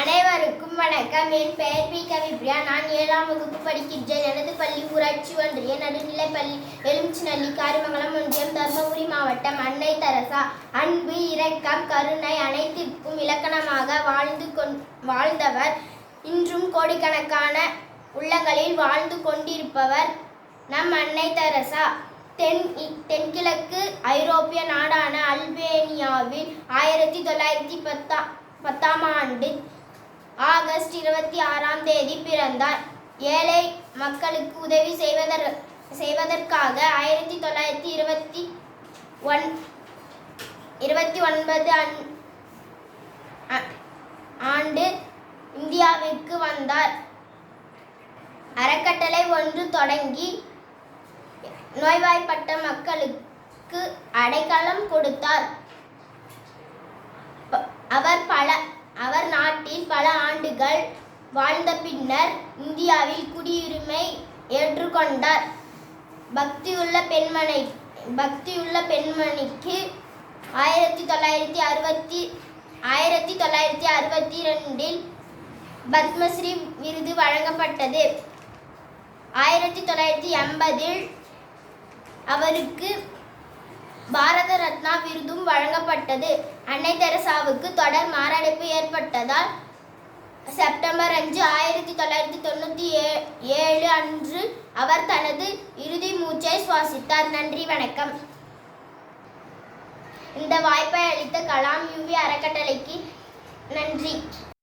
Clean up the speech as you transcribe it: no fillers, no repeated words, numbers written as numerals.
அனைவருக்கும் வணக்கம். என் பெயர் பி. கவிப்ரியா. நான் 7ஆம் வகுப்பு படிக்கின்றேன். எனது பள்ளி ஊராட்சி ஒன்றிய நடுநிலைப்பள்ளி, எலுமிச்சநல்லி, காரிமங்கலம் ஒன்றியம், தர்மபுரி மாவட்டம். அன்னை தெரசா அன்பு, இரக்கம், கருணை அனைத்திற்கும் இலக்கணமாக வாழ்ந்தவர். இன்றும் கோடிக்கணக்கான உள்ளங்களில் வாழ்ந்து கொண்டிருப்பவர் நம் அன்னை தெரசா. தென்கிழக்கு ஐரோப்பிய நாடான அல்பேனியாவில் 1910ஆம் ஆண்டு ஆகஸ்ட் 26ஆம் தேதி பிறந்தார். ஏழை மக்களுக்கு உதவி செய்வதற்காக 1929 ஆண்டு இந்தியாவிற்கு வந்தார். அறக்கட்டளை ஒன்று தொடங்கி நோய்வாய்ப்பட்ட மக்களுக்கு அடைக்கலம் கொடுத்தார். அவர் நாட்டில் பல ஆண்டுகள் வாழ்ந்த பின்னர் இந்தியாவில் குடியுரிமை ஏற்றுக்கொண்டார். பக்தியுள்ள பெண்மணிக்கு 1962 பத்மஸ்ரீ விருது வழங்கப்பட்டது. 1980 அவருக்கு பாரத ரத்னா விருதும் வழங்கப்பட்டது. அன்னை தெரசாவுக்கு தொடர் மாரடைப்பு ஏற்பட்டதால் செப்டம்பர் 5, 1997 அன்று அவர் தனது இறுதி மூச்சை சுவாசித்தார். நன்றி, வணக்கம். இந்த வாய்ப்பை அளித்த கலாம் யுவி அறக்கட்டளைக்கு நன்றி.